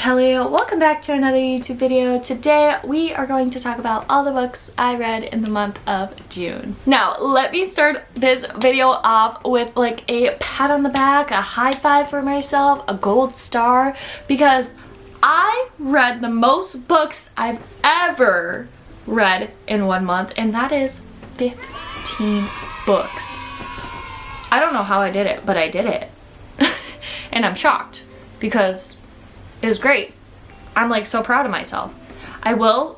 Hello, welcome back to another YouTube video. Today we are going to talk about all the books I read in the month of June. Now, let me start this video off with like a pat on the back, a high five for myself, a gold star, because I read the most books I've ever read in 1 month, and that is 15 books. I don't know how I did it, but I did it. And I'm shocked because it was great. I'm like so proud of myself. I will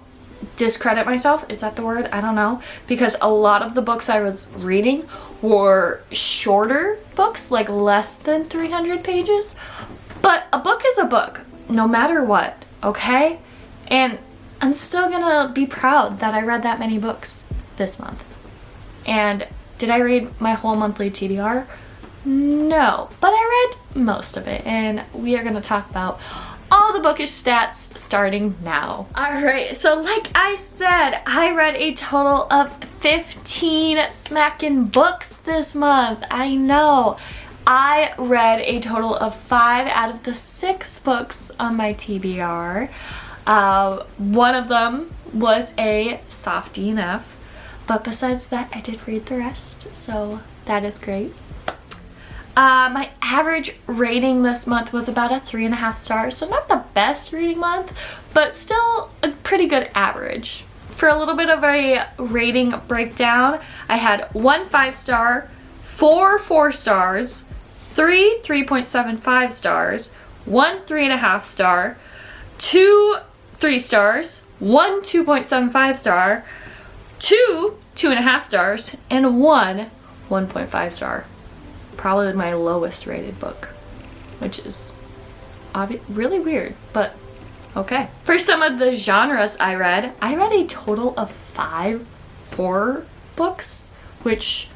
discredit myself, is that the word? I don't know, because a lot of the books I was reading were shorter books, like less than 300 pages. But a book is a book, no matter what, okay? And I'm still gonna be proud that I read that many books this month. And did I read my whole monthly TBR? No, but I read most of it, and we are going to talk about all the bookish stats starting now. Alright, so like I said, I read a total of 15 smacking books this month. I know. I read a total of 5 out of the 6 books on my TBR. One of them was a soft DNF, but besides that, I did read the rest, so that is great. My average rating this month was about a 3.5 stars, so not the best reading month, but still a pretty good average. For a little bit of a rating breakdown, I had 1 5-star, 4 4 stars, 3 3.75 stars, 1 3.5 star, 2 3 stars, 1 2.75 star, 2 2.5 stars, and 1 1.5 star. Probably my lowest rated book, which is really weird, but okay. For some of the genres I read a total of 5 horror books, which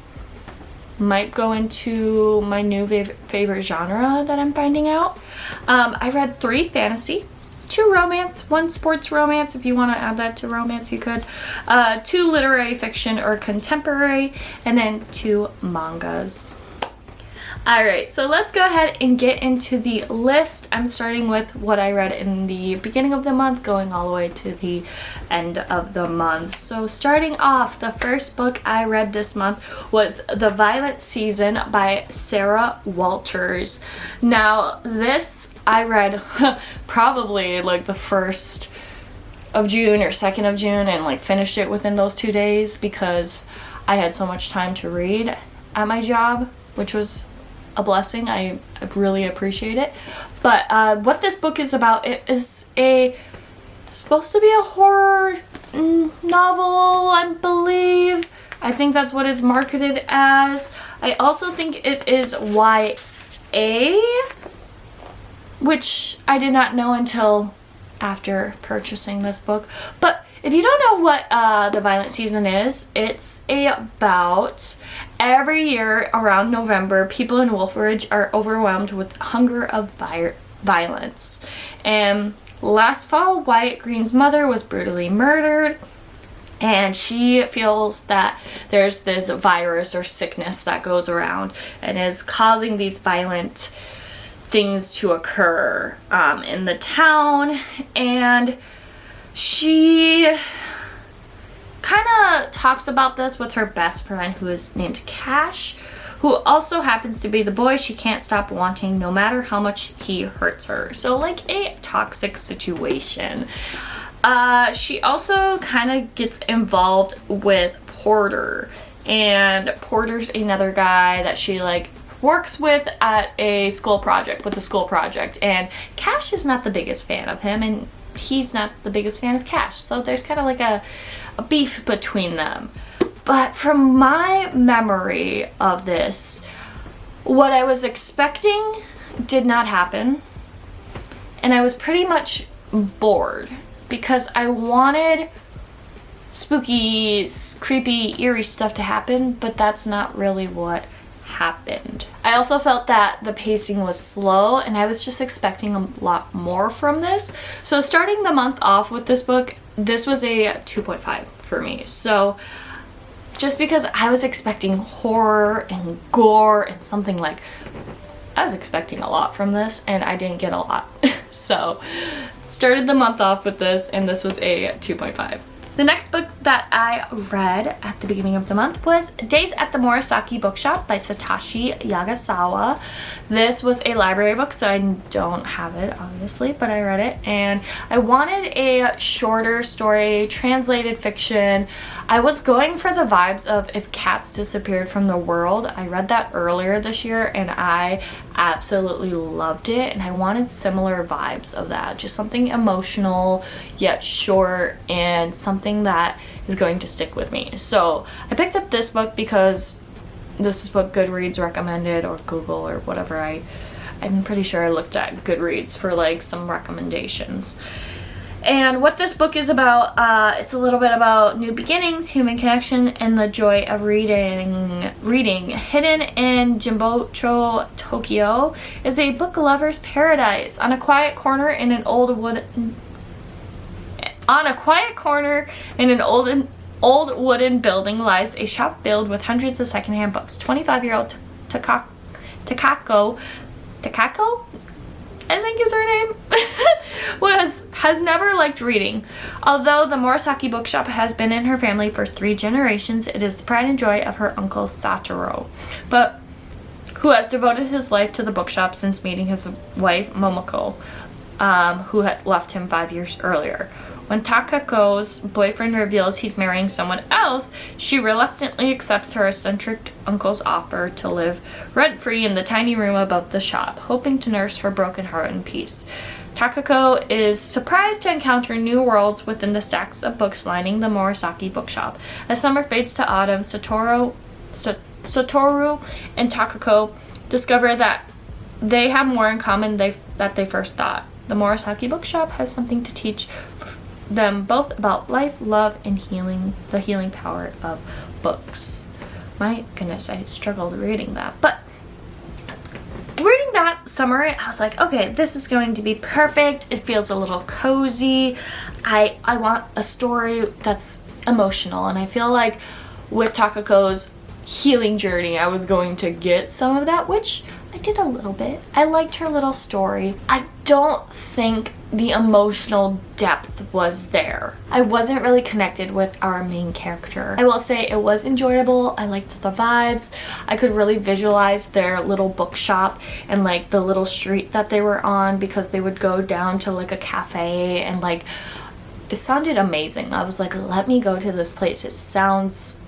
might go into my new favorite genre that I'm finding out. I read 3 fantasy, 2 romance, 1 sports romance, if you want to add that to romance you could, 2 literary fiction or contemporary, and then 2 mangas. Alright, so let's go ahead and get into the list. I'm starting with what I read in the beginning of the month, going all the way to the end of the month. So starting off, the first book I read this month was The Violent Season by Sarah Walters. Now, this I read probably like the 1st of June or 2nd of June, and like finished it within those 2 days because I had so much time to read at my job, which was a blessing. I really appreciate it. But what this book is about, it is supposed to be a horror novel, I believe. I think that's what it's marketed as. I also think it is YA, which I did not know until after purchasing this book. But if you don't know what The Violent Season is, it's about every year around November, people in Wolfridge are overwhelmed with hunger of violence. And last fall, Wyatt Green's mother was brutally murdered, and she feels that there's this virus or sickness that goes around and is causing these violent things to occur in the town. And she kind of talks about this with her best friend, who is named Cash, who also happens to be the boy she can't stop wanting no matter how much he hurts her. So like a toxic situation. She also kind of gets involved with Porter, and Porter's another guy that she like works with at a school project, and Cash is not the biggest fan of him, and he's not the biggest fan of Cash, so there's kind of like a beef between them. But from my memory of this, what I was expecting did not happen, and I was pretty much bored because I wanted spooky, creepy, eerie stuff to happen, but that's not really what happened. I also felt that the pacing was slow, and I was just expecting a lot more from this. So starting the month off with this book, this was a 2.5 for me. So just because I was expecting horror and gore and something like, I was expecting a lot from this, and I didn't get a lot. So started the month off with this, and this was a 2.5. The next book that I read at the beginning of the month was Days at the Murasaki Bookshop by Satoshi Yagasawa. This was a library book, so I don't have it, obviously, but I read it. And I wanted a shorter story, translated fiction. I was going for the vibes of If Cats Disappeared from the World. I read that earlier this year, and I absolutely loved it. And I wanted similar vibes of that. Just something emotional, yet short, and something that is going to stick with me. So I picked up this book because this is what Goodreads recommended, or Google, or whatever. I'm pretty sure I looked at Goodreads for like some recommendations. And what this book is about, it's a little bit about new beginnings, human connection, and the joy of reading. Hidden in Jimbocho, Tokyo, is a book lover's paradise. On a quiet corner in an old wooden building lies a shop filled with hundreds of secondhand books. 25-year-old Takako, I think is her name, has never liked reading. Although the Murasaki Bookshop has been in her family for 3 generations, it is the pride and joy of her uncle Satoru, but who has devoted his life to the bookshop since meeting his wife Momoko, who had left him 5 years earlier. When Takako's boyfriend reveals he's marrying someone else, she reluctantly accepts her eccentric uncle's offer to live rent-free in the tiny room above the shop, hoping to nurse her broken heart in peace. Takako is surprised to encounter new worlds within the stacks of books lining the Murasaki Bookshop. As summer fades to autumn, Satoru and Takako discover that they have more in common than they first thought. The Murasaki Bookshop has something to teach them both about life, love, and healing, the healing power of books. My goodness, I struggled reading that. But reading that summary, I was like, okay, this is going to be perfect. It feels a little cozy. I want a story that's emotional, and I feel like with Takako's healing journey, I was going to get some of that, which I did a little bit. I liked her little story. I don't think the emotional depth was there. I wasn't really connected with our main character. I will say it was enjoyable. I liked the vibes. I could really visualize their little bookshop and like the little street that they were on, because they would go down to like a cafe, and like it sounded amazing. I was like, let me go to this place. It sounds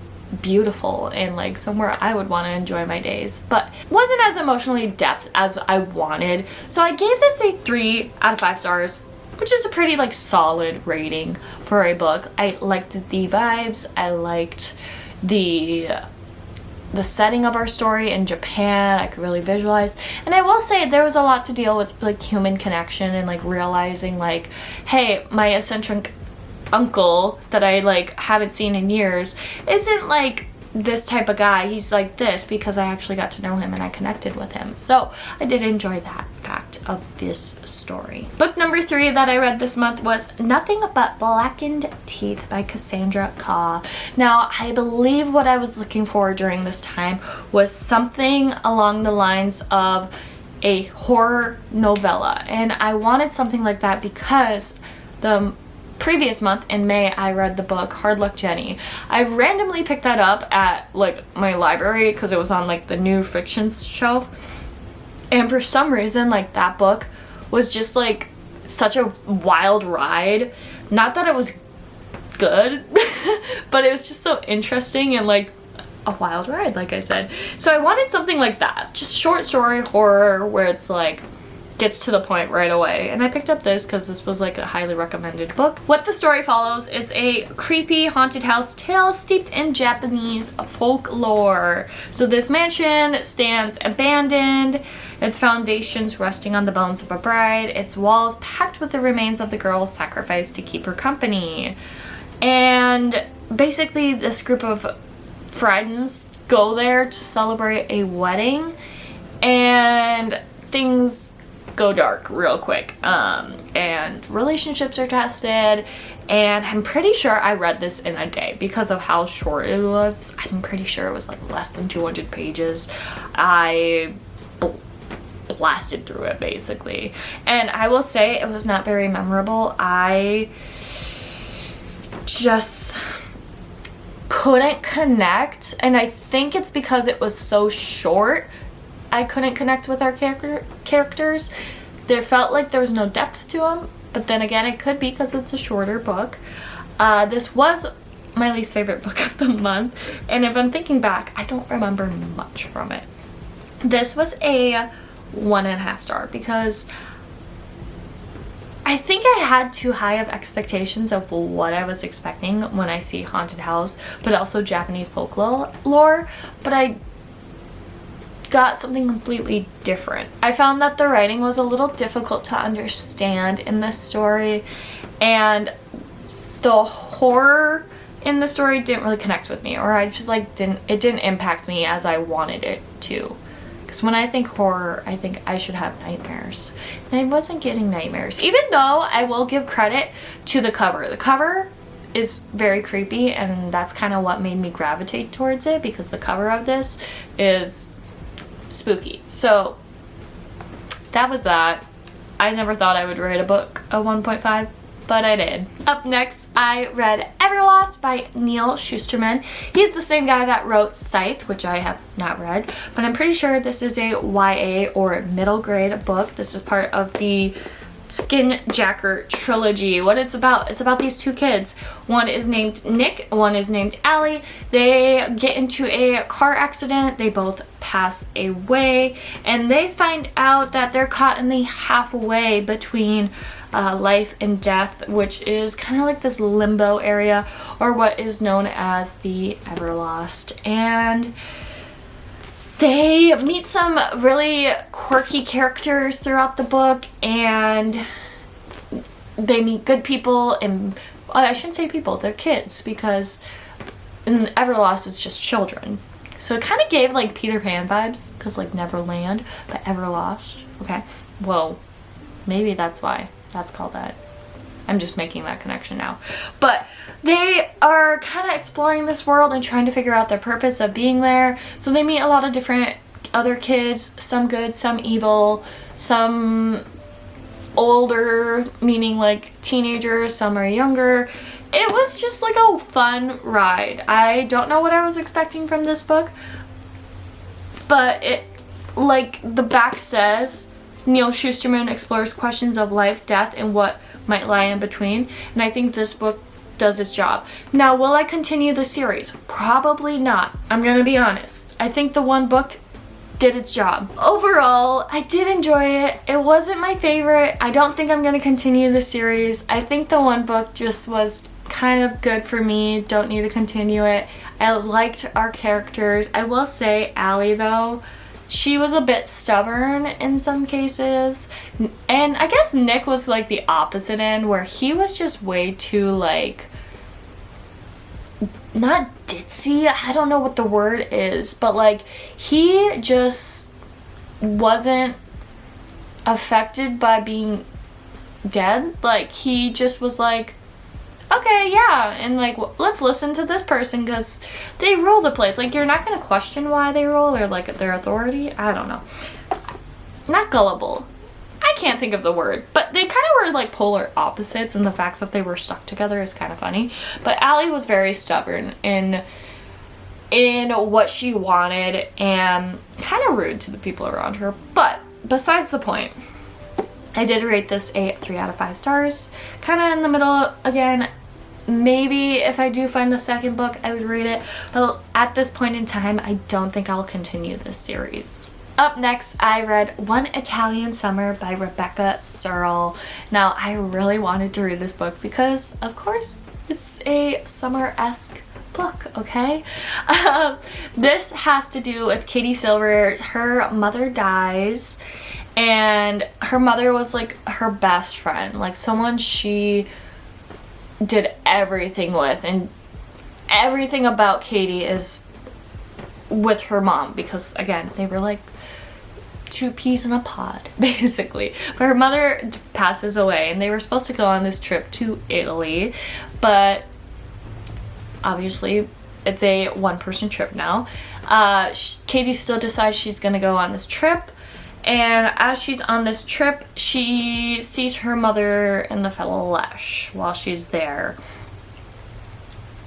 beautiful and like somewhere I would want to enjoy my days, but wasn't as emotionally depth as I wanted. So I gave this a 3 out of 5 stars, which is a pretty like solid rating for a book. I liked the vibes. I liked the setting of our story in Japan. I could really visualize, and I will say there was a lot to deal with, like human connection and like realizing like, hey, my eccentric uncle that I like haven't seen in years isn't like this type of guy. He's like this because I actually got to know him and I connected with him. So I did enjoy that fact of this story. Book number 3 that I read this month was Nothing But Blackened Teeth by Cassandra Khaw. Now, I believe what I was looking for during this time was something along the lines of a horror novella, and I wanted something like that because the previous month in May I read the book Hard Luck Jenny. I randomly picked that up at like my library because it was on like the new fiction shelf, and for some reason like that book was just like such a wild ride. Not that it was good but it was just so interesting and like a wild ride, like I said. So I wanted something like that, just short story horror where it's like gets to the point right away, and I picked up this because this was like a highly recommended book. What the story follows, it's a creepy haunted house tale steeped in Japanese folklore. So this mansion stands abandoned, its foundations resting on the bones of a bride, its walls packed with the remains of the girl sacrificed to keep her company. And basically this group of friends go there to celebrate a wedding, and things go dark real quick, and relationships are tested, and I'm pretty sure I read this in a day because of how short it was. I'm pretty sure it was like less than 200 pages. I blasted through it basically. And I will say it was not very memorable. I just couldn't connect, and I think it's because it was so short. I couldn't connect with our characters. There felt like there was no depth to them, but then again, it could be because it's a shorter book. This was my least favorite book of the month, and if I'm thinking back, I don't remember much from it. This was a 1.5 star because I think I had too high of expectations of what I was expecting when I see haunted house, but also Japanese folklore, but I got something completely different. I found that the writing was a little difficult to understand in this story, and the horror in the story didn't really connect with me, or I just like didn't impact me as I wanted it to. Because when I think horror, I think I should have nightmares. And I wasn't getting nightmares. Even though I will give credit to the cover. The cover is very creepy, and that's kind of what made me gravitate towards it, because the cover of this is spooky. So that was that. I never thought I would rate a book a 1.5. But I did. Up next, I read Everlast by Neal Shusterman. He's the same guy that wrote Scythe, which I have not read, but I'm pretty sure this is a YA or middle grade book. This is part of the Skinjacker trilogy. What it's about these two kids. One is named Nick, one is named Allie. They get into a car accident, they both pass away, and they find out that they're caught in the halfway between life and death, which is kind of like this limbo area, or what is known as the Everlost. And they meet some really quirky characters throughout the book, and they meet good people, and I shouldn't say people, they're kids, because in Everlost it's just children. So it kind of gave like Peter Pan vibes, because like Neverland, but Everlost. Okay, well, maybe that's why that's called that. I'm just making that connection now. But they are kind of exploring this world and trying to figure out their purpose of being there. So they meet a lot of different other kids, some good, some evil, some older, meaning like teenagers, some are younger. It was just like a fun ride. I don't know what I was expecting from this book, but it, like the back says, Neal Shusterman explores questions of life, death, and what might lie in between, and I think this book does its job. Now, will I continue the series? Probably not. I'm gonna be honest. I think the one book did its job. Overall, I did enjoy it. It wasn't my favorite. I don't think I'm gonna continue the series. I think the one book just was kind of good for me. Don't need to continue it. I liked our characters. I will say, Allie though, she was a bit stubborn in some cases, and I guess Nick was like the opposite end, where he was just way too like, not ditzy, I don't know what the word is, but like he just wasn't affected by being dead. Like he just was like, okay, yeah, and like, let's listen to this person because they rule the place. Like, you're not going to question why they rule or like their authority. I don't know. Not gullible. I can't think of the word, but they kind of were like polar opposites, and the fact that they were stuck together is kind of funny. But Allie was very stubborn in what she wanted and kind of rude to the people around her. But besides the point, I did rate this a 3 out of 5 stars. Kind of in the middle again. Maybe if I do find the second book, I would read it. But at this point in time, I don't think I'll continue this series. Up next, I read One Italian Summer by Rebecca Searle. Now, I really wanted to read this book because, of course, it's a summer-esque book, okay? This has to do with Katie Silver. Her mother dies, and her mother was like her best friend, like someone she did everything with, and everything about Katie is with her mom because, again, they were like two peas in a pod, basically. But her mother passes away, and they were supposed to go on this trip to Italy, but obviously it's a one-person trip now. Katie still decides she's gonna go on this trip, And as she's on this trip, she sees her mother in the flesh while she's there.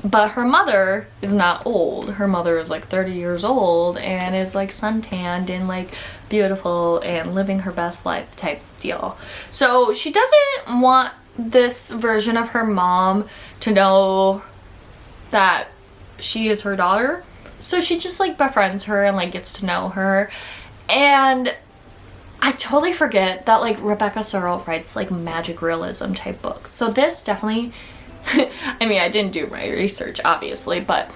But her mother is not old. Her mother is like 30 years old and is like suntanned and like beautiful and living her best life type deal. So she doesn't want this version of her mom to know that she is her daughter. So she just like befriends her and like gets to know her. And I totally forget that like Rebecca Searle writes like magic realism type books. So this definitely, I mean, I didn't do my research obviously, but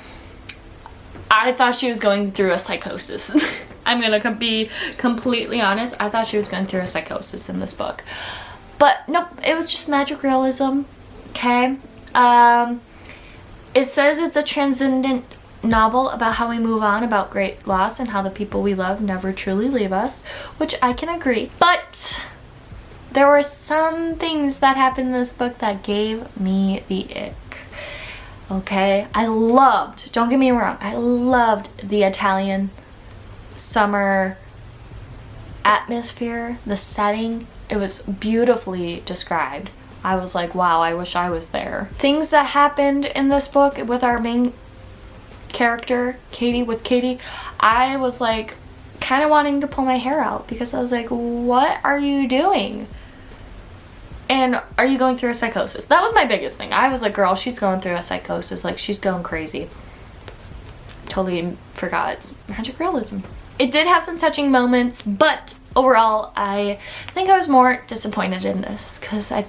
I thought she was going through a psychosis. I'm gonna be completely honest. I thought she was going through a psychosis in this book. But nope, it was just magic realism, okay? It says it's a transcendent novel about how we move on, about great loss, and how the people we love never truly leave us, which I can agree. But there were some things that happened in this book that gave me the ick, okay? I loved, don't get me wrong, I loved the Italian summer atmosphere, the setting. It was beautifully described. I was like, wow, I wish I was there. Things that happened in this book with our main character, Katie, I was like kind of wanting to pull my hair out because I was like, what are you doing? And are you going through a psychosis? That was my biggest thing. I was like, girl, she's going through a psychosis. Like, she's going crazy. Totally forgot it's magic realism. It did have some touching moments, but overall, I think I was more disappointed in this because I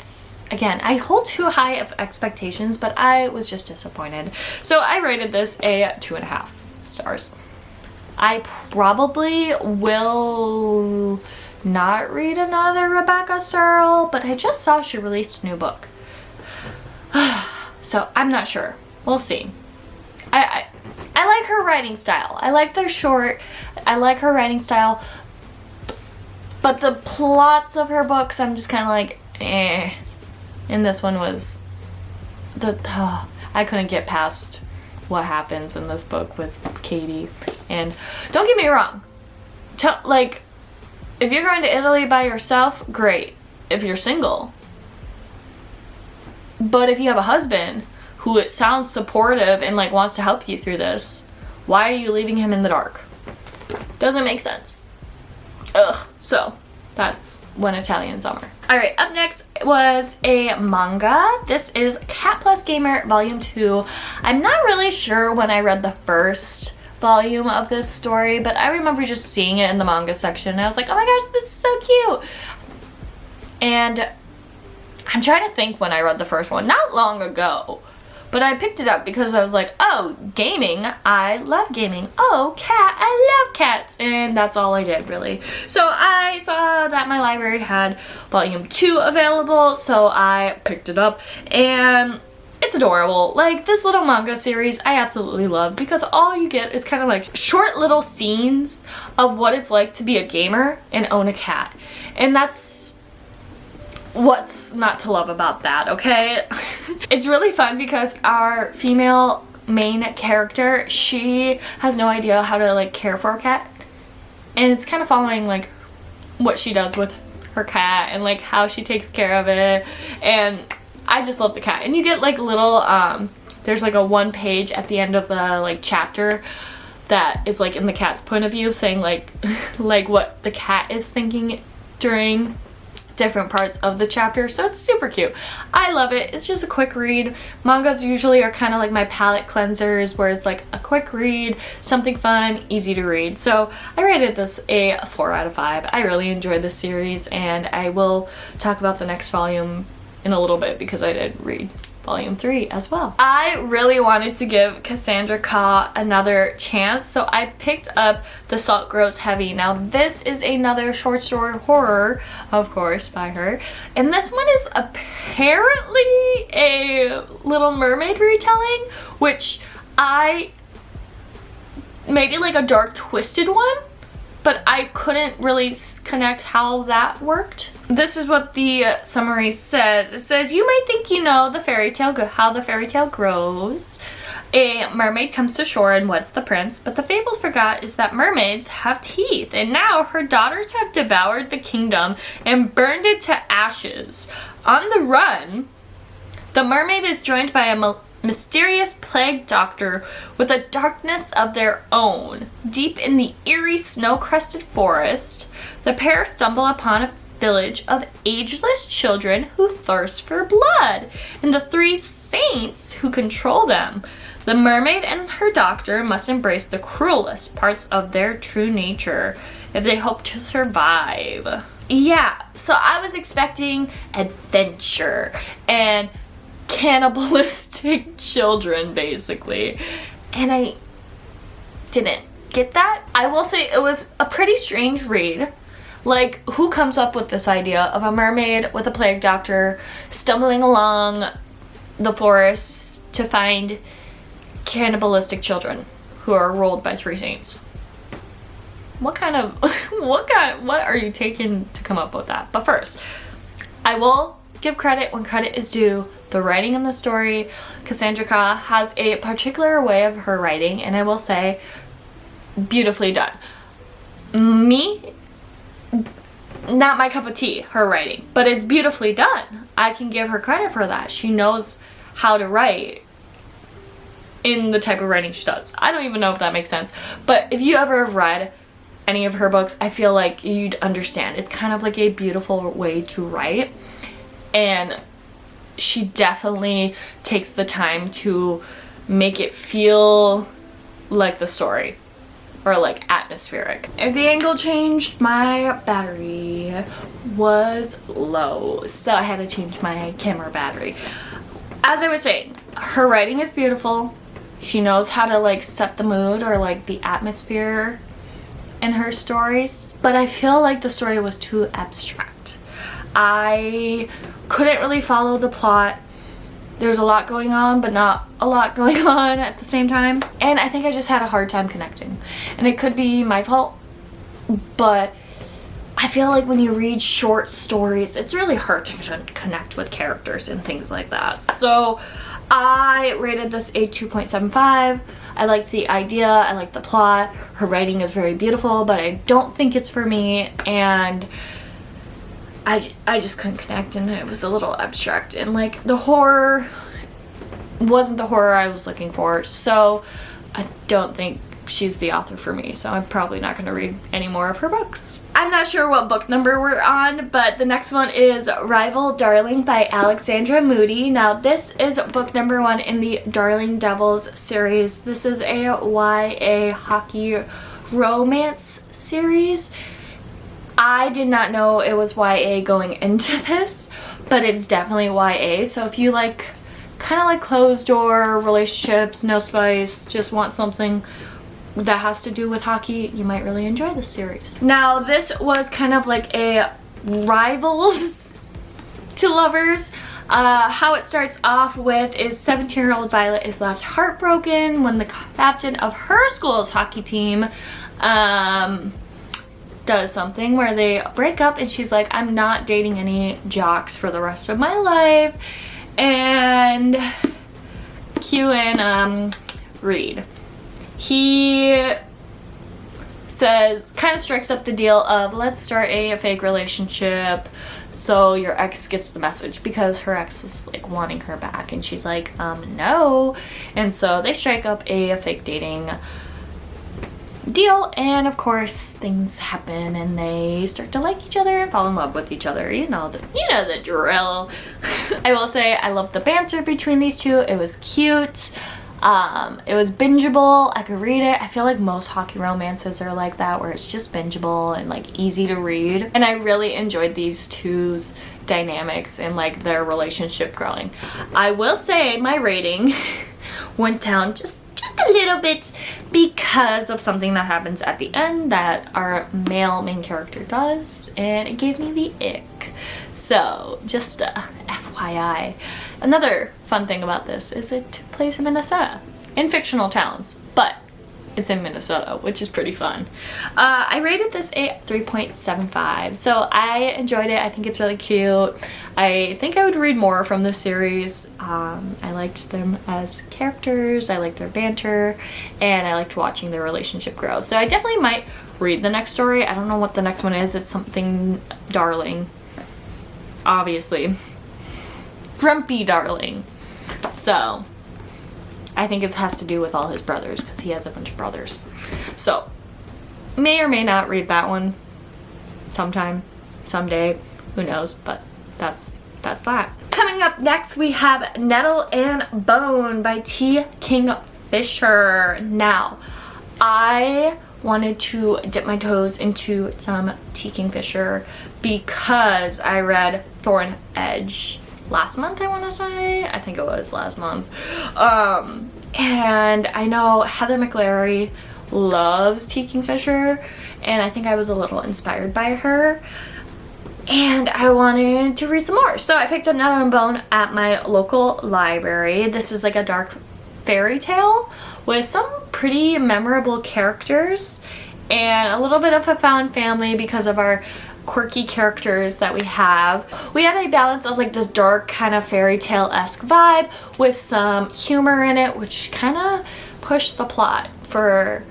hold too high of expectations, but I was just disappointed. So I rated this a 2.5 stars. I probably will not read another Rebecca Searle, but I just saw she released a new book. So I'm not sure. We'll see. I like her writing style. I like they're short. I like her writing style. But the plots of her books, I'm just kind of like, eh. And this one was I couldn't get past what happens in this book with Katie. And don't get me wrong, like, if you're going to Italy by yourself, great. If you're single. But if you have a husband who it sounds supportive and like wants to help you through this, why are you leaving him in the dark? Doesn't make sense. Ugh. So that's One Italian Summer. Alright, up next was a manga. This is Cat Plus Gamer Volume 2. I'm not really sure when I read the first volume of this story, but I remember just seeing it in the manga section and I was like, oh my gosh, this is so cute. And I'm trying to think when I read the first one, not long ago. But I picked it up because I was like, oh, gaming, I love gaming. Oh, cat, I love cats. And that's all I did, really. So I saw that my library had volume 2 available, so I picked it up. And it's adorable. Like, this little manga series I absolutely love because all you get is kind of like short little scenes of what it's like to be a gamer and own a cat. And that's what's not to love about that, okay? It's really fun because our female main character, she has no idea how to like care for a cat, and it's kind of following like what she does with her cat and like how she takes care of it. And I just love the cat. And you get like little there's like a 1 page at the end of the like chapter that is like in the cat's point of view, saying like like what the cat is thinking during different parts of the chapter. So it's super cute. I love it. It's just a quick read. Mangas usually are kind of like my palate cleansers, where it's like a quick read, something fun, easy to read. So I rated this a 4 out of 5. I really enjoyed this series, and I will talk about the next volume in a little bit because I did read volume 3 as well. I really wanted to give Cassandra Khaw another chance, so I picked up The Salt Grows Heavy. Now this is another short story horror, of course, by her, and this one is apparently a Little Mermaid retelling, which maybe like a dark twisted one, but I couldn't really connect how that worked. This is what the summary says. It says, you might think you know the fairy tale, how the fairy tale grows. A mermaid comes to shore and weds the prince, but the fables forgot is that mermaids have teeth, and now her daughters have devoured the kingdom and burned it to ashes. On the run, the mermaid is joined by a mysterious plague doctor with a darkness of their own. Deep in the eerie snow-crusted forest, the pair stumble upon a village of ageless children who thirst for blood, and the three saints who control them. The mermaid and her doctor must embrace the cruelest parts of their true nature if they hope to survive. Yeah, so I was expecting adventure and cannibalistic children, basically, and I didn't get that. I will say it was a pretty strange read. Like, who comes up with this idea of a mermaid with a plague doctor stumbling along the forest to find cannibalistic children who are ruled by three saints? What are you taking to come up with that? But first, I will give credit when credit is due. The writing in the story, Cassandra Khaw has a particular way of her writing, and I will say, beautifully done. Me, not my cup of tea, her writing, but it's beautifully done. I can give her credit for that. She knows how to write in the type of writing she does. I don't even know if that makes sense, but if you ever have read any of her books, I feel like you'd understand. It's kind of like a beautiful way to write, and she definitely takes the time to make it feel like the story, or like atmospheric. If the angle changed, my battery was low, so I had to change my camera battery. As I was saying, her writing is beautiful. She knows how to like set the mood or like the atmosphere in her stories, but I feel like the story was too abstract. I couldn't really follow the plot. There's a lot going on, but not a lot going on at the same time. And I think I just had a hard time connecting. And it could be my fault, but I feel like when you read short stories, it's really hard to connect with characters and things like that. So I rated this a 2.75. I liked the idea, I liked the plot. Her writing is very beautiful, but I don't think it's for me. And I just couldn't connect, and it was a little abstract, and like the horror wasn't the horror I was looking for, so I don't think she's the author for me, so I'm probably not going to read any more of her books. I'm not sure what book number we're on, but the next one is Rival Darling by Alexandra Moody. Now this is book number 1 in the Darling Devils series. This is a YA hockey romance series. I did not know it was YA going into this, but it's definitely YA. So if you like kind of like closed door relationships, no spice, just want something that has to do with hockey, you might really enjoy this series. Now this was kind of like a rivals to lovers. How it starts off with is 17-year-old Violet is left heartbroken when the captain of her school's hockey team does something where they break up, and she's like, I'm not dating any jocks for the rest of my life. And cue in Reed. He says, kind of strikes up the deal of, let's start a fake relationship so your ex gets the message, because her ex is like wanting her back, and she's like, no. And so they strike up a fake dating deal, and of course things happen and they start to like each other and fall in love with each other. You know the drill. I will say I love the banter between these two. It was cute. It was bingeable. I could read it. I feel like most hockey romances are like that, where it's just bingeable and like easy to read, and I really enjoyed these two's dynamics and like their relationship growing. I will say my rating went down just a little bit because of something that happens at the end that our male main character does, and it gave me the ick. So just FYI. Another fun thing about this is it takes place in Minnesota, in fictional towns, but It's in Minnesota, which is pretty fun. I rated this a 3.75, so I enjoyed it. I think it's really cute. I think I would read more from the series. I liked them as characters, I liked their banter, and I liked watching their relationship grow. So I definitely might read the next story. I don't know what the next one is. It's something Darling, obviously. Grumpy Darling. So I think it has to do with all his brothers, because he has a bunch of brothers. So, may or may not read that one sometime, someday, who knows, but that's that. Coming up next, we have Nettle and Bone by T. Kingfisher. Now, I wanted to dip my toes into some T. Kingfisher because I read Thorn Edge last month, I want to say. I think it was last month. And I know Heather McLary loves T. Kingfisher, and I think I was a little inspired by her, and I wanted to read some more. So I picked up Nettle and Bone at my local library. This is like a dark fairy tale with some pretty memorable characters and a little bit of a found family because of our quirky characters that we have. We had a balance of like this dark kind of fairy tale-esque vibe with some humor in it, which kind of pushed the plot for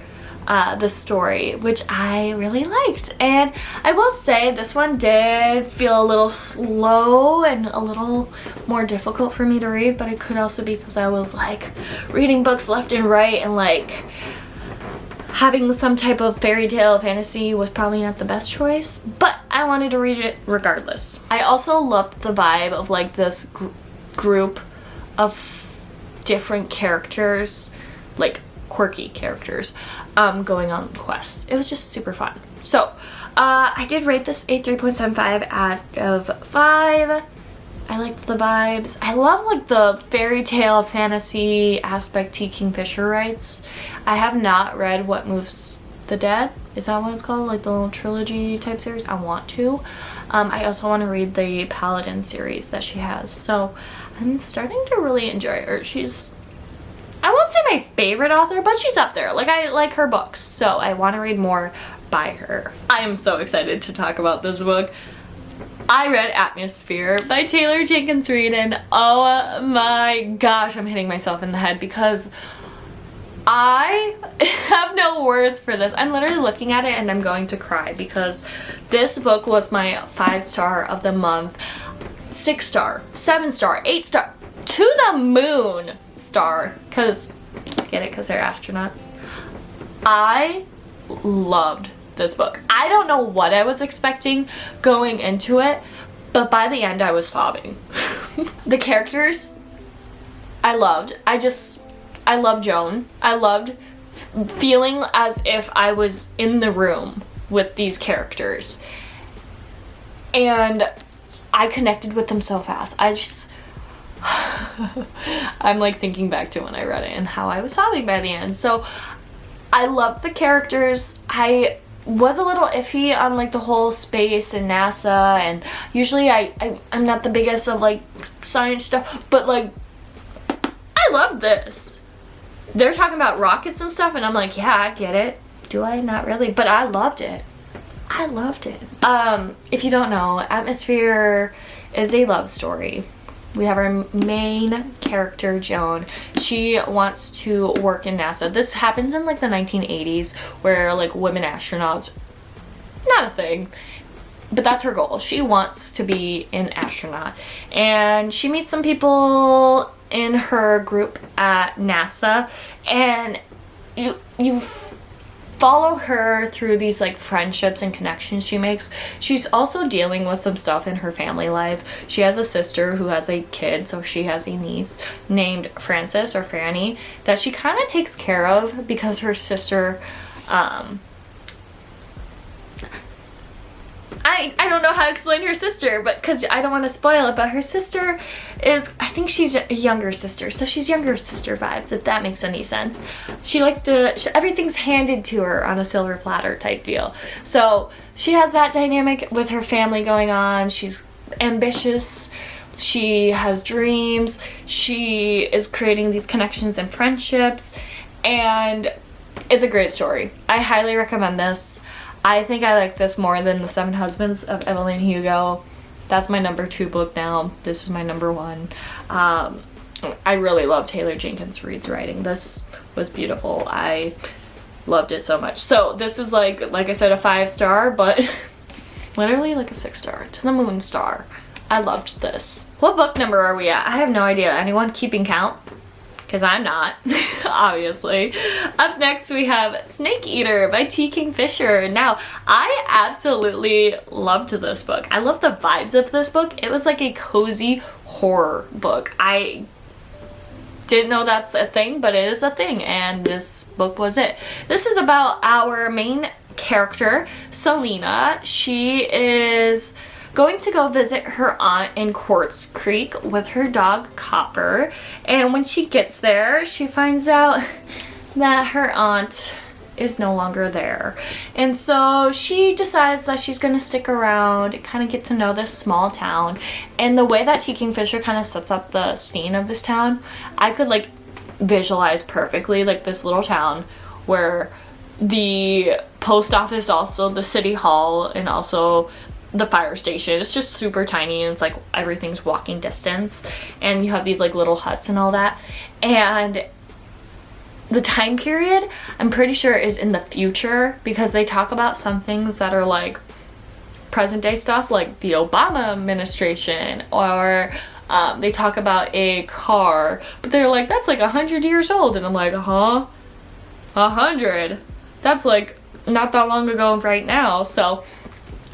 the story, which I really liked. And I will say this one did feel a little slow and a little more difficult for me to read, but it could also be because I was like reading books left and right, and like having some type of fairy tale fantasy was probably not the best choice, but I wanted to read it regardless. I also loved the vibe of like this group of different characters, like quirky characters, going on quests. It was just super fun. So I did rate this a 3.75 out of 5. I liked the vibes. I love like the fairy tale fantasy aspect T. Kingfisher writes. I have not read What Moves the Dead. Is that what it's called? Like the little trilogy type series? I want to. I also want to read the Paladin series that she has. So I'm starting to really enjoy her. She's, I won't say my favorite author, but she's up there. Like, I like her books, so I want to read more by her. I am so excited to talk about this book. I read Atmosphere by Taylor Jenkins Reid, and oh my gosh, I'm hitting myself in the head because I have no words for this. I'm literally looking at it and I'm going to cry because this book was my 5-star of the month, 6-star, 7-star, 8-star, to the moon star, because, get it, because they're astronauts. I loved this book. I don't know what I was expecting going into it, but by the end I was sobbing. The characters I loved. I loved Joan. I loved feeling as if I was in the room with these characters, and I connected with them so fast. I'm like thinking back to when I read it and how I was sobbing by the end. So I loved the characters. I was a little iffy on like the whole space and NASA, and usually I'm not the biggest of like science stuff, but like I love this. They're talking about rockets and stuff, and I'm like, yeah, I get it. Do I? Not really, but I loved it. I loved it. If you don't know, Atmosphere is a love story. We have our main character, Joan. She wants to work in NASA. This happens in like the 1980s, where like women astronauts, not a thing, but that's her goal. She wants to be an astronaut, and she meets some people in her group at NASA, and you follow her through these like friendships and connections she makes. She's also dealing with some stuff in her family life. She has a sister who has a kid, so she has a niece named Frances or Franny that she kind of takes care of because her sister, I don't know how to explain her sister, but because I don't want to spoil it, but her sister is, I think she's a younger sister, so she's younger sister vibes, if that makes any sense. She likes to, everything's handed to her on a silver platter type deal. So she has that dynamic with her family going on. She's ambitious. She has dreams. She is creating these connections and friendships, and It's a great story. I highly recommend this. I think I like this more than The Seven Husbands of Evelyn Hugo. That's my number 2 book now. This is my number 1. I really love Taylor Jenkins Reid's writing. This was beautiful. I loved it so much. So this is like I said, a 5-star, but literally like a 6-star. To the moon star. I loved this. What book number are we at? I have no idea. Anyone keeping count? Because I'm not, obviously. Up next we have Snake Eater by T. Kingfisher. Now, I absolutely loved this book. I love the vibes of this book. It was like a cozy horror book. I didn't know that's a thing, but it is a thing, and this book was it. This is about our main character, Selena. She is going to go visit her aunt in Quartz Creek with her dog Copper, and when she gets there she finds out that her aunt is no longer there, and so she decides that she's going to stick around and kind of get to know this small town. And the way that T. Kingfisher kind of sets up the scene of this town, I could like visualize perfectly like this little town where the post office, also the city hall, and also the fire station. It's just super tiny, and it's like everything's walking distance, and you have these like little huts and all that. And the time period, I'm pretty sure, is in the future, because they talk about some things that are like present day stuff, like the Obama administration, or they talk about a car, but they're like, that's like 100 years old, and I'm like, huh? 100? That's like not that long ago right now. So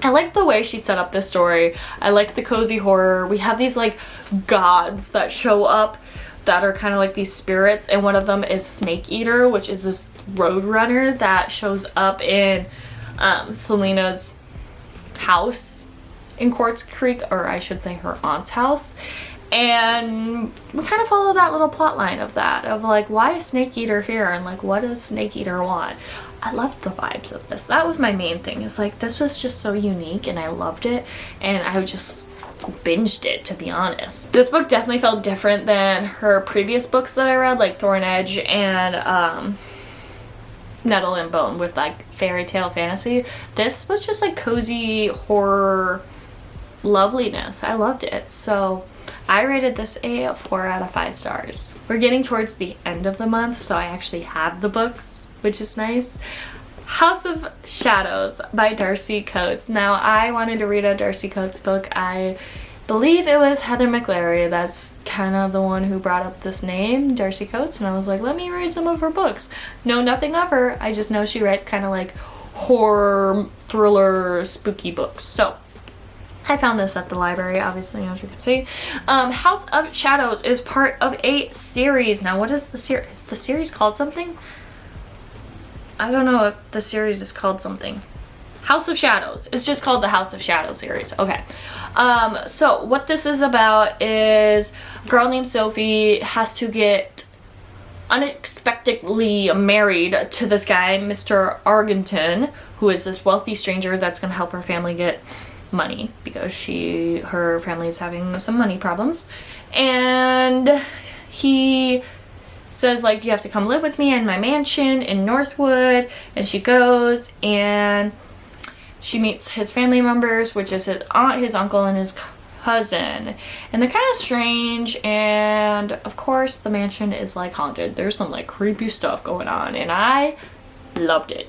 I like the way she set up this story. I like the cozy horror. We have these like gods that show up that are kind of like these spirits, and one of them is Snake Eater, which is this road runner that shows up in Selena's house in Quartz Creek, or I should say her aunt's house. And we kind of follow that little plot line of that, of like, why is Snake Eater here, and like, what does Snake Eater want? I loved the vibes of this. That was my main thing, is like, this was just so unique, and I loved it, and I just binged it, to be honest. This book definitely felt different than her previous books that I read, like Thorn Edge and Nettle and Bone, with like fairy tale fantasy. This was just like cozy horror loveliness. I loved it. So I rated this a 4 out of 5 stars. We're getting towards the end of the month, so I actually have the books, which is nice. House of Shadows by Darcy Coates. Now, I wanted to read a Darcy Coates book. I believe it was Heather McLary that's kind of the one who brought up this name, Darcy Coates, and I was like, let me read some of her books. Know nothing of her. I just know she writes kind of like horror, thriller, spooky books. So I found this at the library, obviously, as you can see. House of Shadows is part of a series. Now, what is the series? Is the series called something? I don't know if the series is called something. House of Shadows. It's just called the House of Shadows series. Okay. So what this is about is a girl named Sophie has to get unexpectedly married to this guy, Mr. Argenton, who is this wealthy stranger that's going to help her family get money because her family is having some money problems. And he says, like, you have to come live with me in my mansion in Northwood. And she goes, and she meets his family members, which is his aunt, his uncle, and his cousin. And they're kind of strange, and of course the mansion is like haunted. There's some like creepy stuff going on, and I loved it.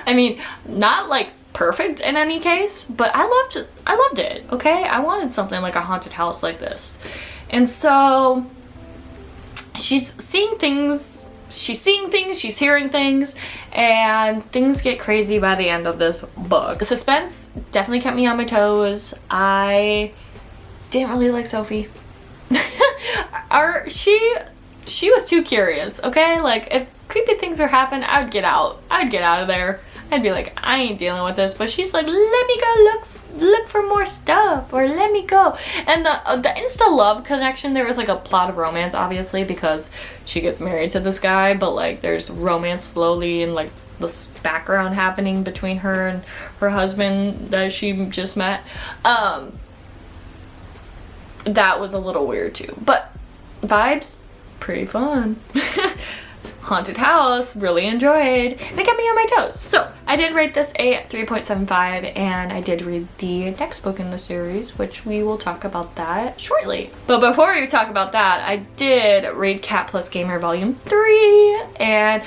I mean, not like perfect in any case, but I loved it. Okay, I wanted something like a haunted house like this. And so she's seeing things, she's hearing things, and things get crazy by the end of this book. The suspense definitely kept me on my toes. I didn't really like Sophie. She was too curious, okay? Like, if creepy things are happening, I'd get out of there. I'd be like, I ain't dealing with this. But she's like, let me go look for more stuff, or let me go. And the insta love connection, there was like a plot of romance, obviously, because she gets married to this guy, but like there's romance slowly and like this background happening between her and her husband that she just met. That was a little weird too, but vibes, pretty fun. Haunted House, really enjoyed, and it kept me on my toes. So I did rate this a 3.75, and I did read the next book in the series, which we will talk about that shortly. But before we talk about that, I did read Cat Plus Gamer Volume 3, and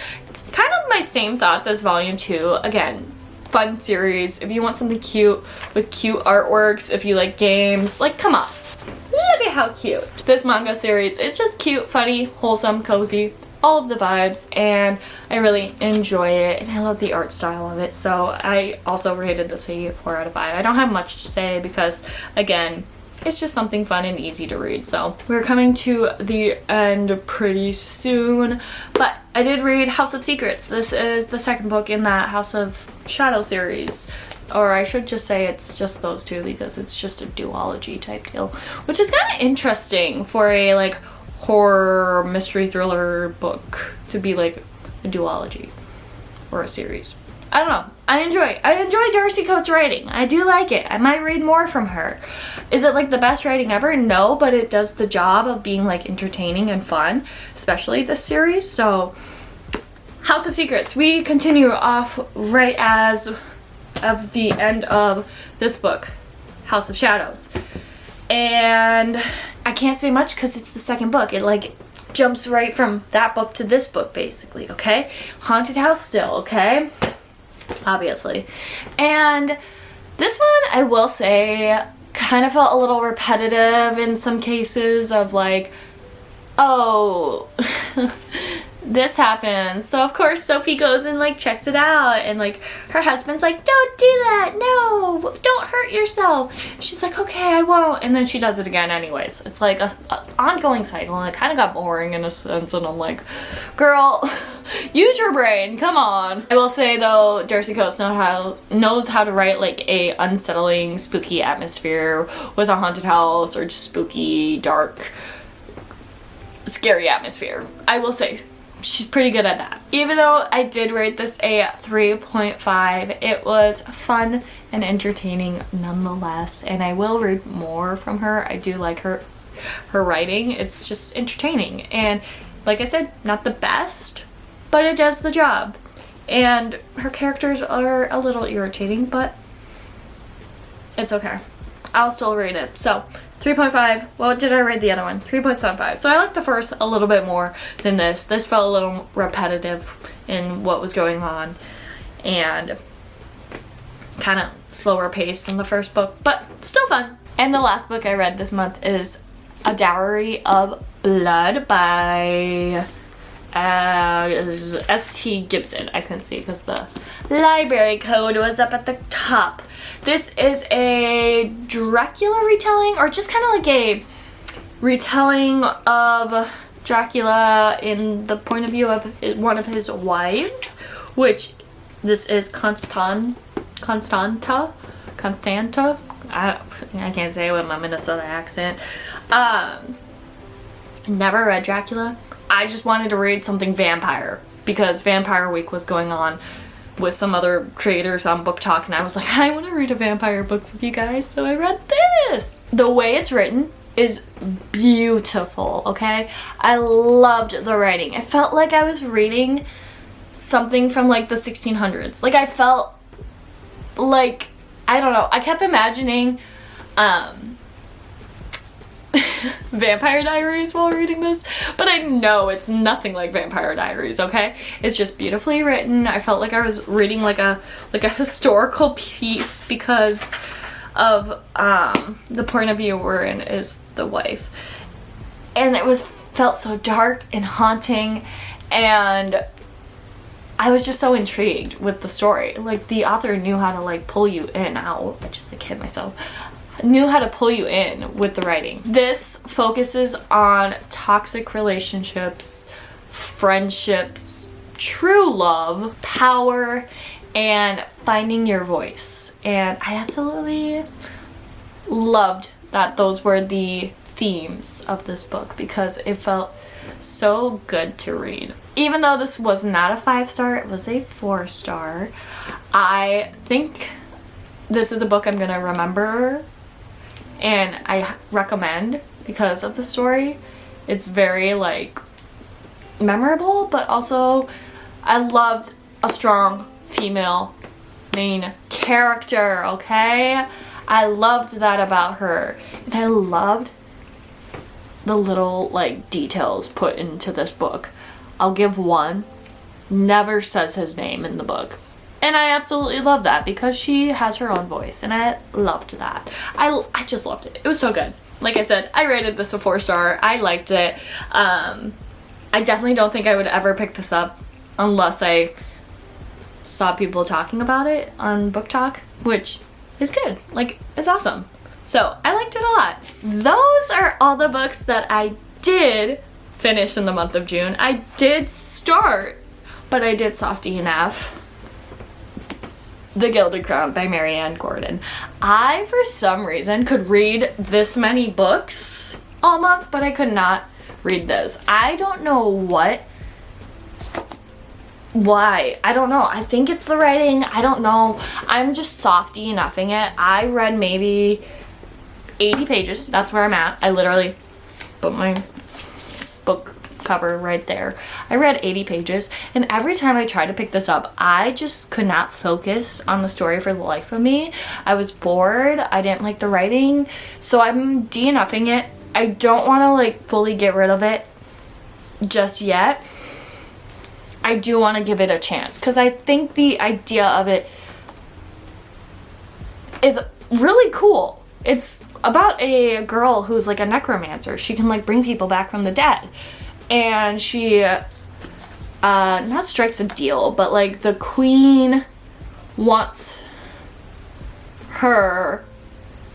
kind of my same thoughts as Volume 2. Again, fun series. If you want something cute with cute artworks, if you like games, like, come on. Look at how cute. This manga series is just cute, funny, wholesome, cozy, all of the vibes, and I really enjoy it, and I love the art style of it. So I also rated this a 4 out of 5. I don't have much to say because, again, it's just something fun and easy to read. So we're coming to the end pretty soon, but I did read House of Secrets. This is the second book in that House of Shadow series. Or I should just say it's just those two because it's just a duology type deal, which is kind of interesting for a like horror mystery thriller book to be like a duology or a series. I don't know. I enjoy Darcy Coates' writing. I do like it. I might read more from her. Is it like the best writing ever? No, but it does the job of being like entertaining and fun, especially this series. So House of Secrets, we continue off right as of the end of this book, House of Shadows. And I can't say much because it's the second book. It like jumps right from that book to this book basically, okay? Haunted House still, okay? Obviously. And this one, I will say, kind of felt a little repetitive in some cases of like, oh, this happens. So of course Sophie goes and like checks it out, and like her husband's like, don't do that, no, don't hurt yourself. She's like, okay, I won't, and then she does it again anyways. It's like a ongoing cycle, and it kind of got boring in a sense, and I'm like, girl, use your brain, come on. I will say though, Darcy Coates knows how to write like a unsettling, spooky atmosphere with a haunted house or just spooky, dark, scary atmosphere. I will say she's pretty good at that. Even though I did rate this a 3.5, it was fun and entertaining nonetheless, and I will read more from her. I do like her writing. It's just entertaining, and like I said, not the best, but it does the job. And her characters are a little irritating, but it's okay. I'll still rate it. So 3.5. Well, did I rate the other one? 3.75. So I like the first a little bit more than this. This felt a little repetitive in what was going on and kind of slower paced than the first book, but still fun. And the last book I read this month is A Dowry of Blood by S.T. Gibson. I couldn't see because the library code was up at the top. This is a Dracula retelling, or just kind of like a retelling of Dracula in the point of view of one of his wives, which this is Constanta. I can't say it with my Minnesota accent. Never read Dracula. I just wanted to read something vampire because Vampire Week was going on with some other creators on Book Talk, and I was like, I want to read a vampire book with you guys, so I read this. The way it's written is beautiful, okay? I loved the writing. It felt like I was reading something from like the 1600s. Like I felt like, I don't know, I kept imagining Vampire Diaries while reading this, but I know it's nothing like Vampire Diaries, okay? It's just beautifully written. I felt like I was reading like a historical piece because of the point of view we're in is the wife. And it felt so dark and haunting, and I was just so intrigued with the story. Like the author knew how to like pull you in. Ow, I just like hit myself. Knew how to pull you in with the writing. This focuses on toxic relationships, friendships, true love, power, and finding your voice. And I absolutely loved that those were the themes of this book because it felt so good to read. Even though this was not a 5-star, it was a 4-star. I think this is a book I'm gonna remember and I recommend because of the story. It's very like memorable, but also I loved a strong female main character, okay? I loved that about her. And I loved the little like details put into this book. I'll give one. Never says his name in the book. And I absolutely love that because she has her own voice and I loved that. I just loved it. It was so good. Like I said, I rated this a 4-star. I liked it. I definitely don't think I would ever pick this up unless I saw people talking about it on Book Talk, which is good. Like, it's awesome. So I liked it a lot. Those are all the books that I did finish in the month of June. I did start, but I did soft DNF The Gilded Crown by Marianne Gordon. I, for some reason, could read this many books all month, but I could not read this. I don't know why. I don't know. I think it's the writing. I don't know. I'm just soft DNFing it. I read maybe 80 pages. That's where I'm at. I literally put my book cover right there. I read 80 pages, and every time I tried to pick this up, I just could not focus on the story for the life of me. I was bored. I didn't like the writing, so I'm DNFing it. I don't want to like fully get rid of it just yet. I do want to give it a chance because I think the idea of it is really cool. It's about a girl who's like a necromancer. She can like bring people back from the dead. And she not strikes a deal, but like the queen wants her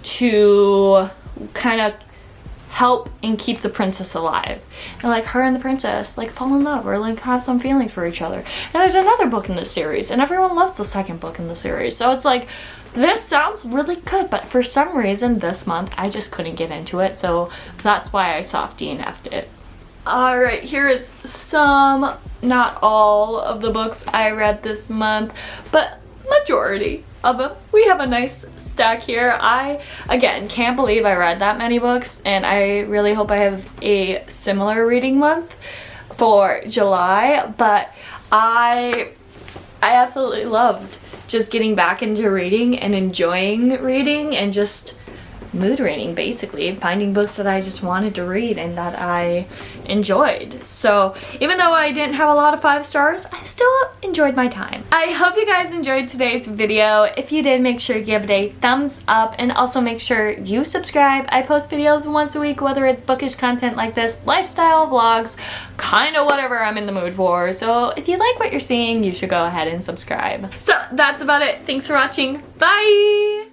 to kind of help and keep the princess alive, and like her and the princess like fall in love or like have some feelings for each other. And there's another book in this series and everyone loves the second book in the series, so it's like this sounds really good, but for some reason this month I just couldn't get into it, so that's why I soft DNF'd it. Alright, here is some, not all of the books I read this month, but majority of them. We have a nice stack here. I, again, can't believe I read that many books, and I really hope I have a similar reading month for July, but I absolutely loved just getting back into reading and enjoying reading and just mood reading, basically finding books that I just wanted to read and that I enjoyed. So even though I didn't have a lot of 5 stars, I still enjoyed my time. I hope you guys enjoyed today's video. If you did, make sure to give it a thumbs up and also make sure you subscribe. I post videos once a week, whether it's bookish content like this, lifestyle vlogs, kind of whatever I'm in the mood for. So if you like what you're seeing, you should go ahead and subscribe. So that's about it. Thanks for watching. Bye!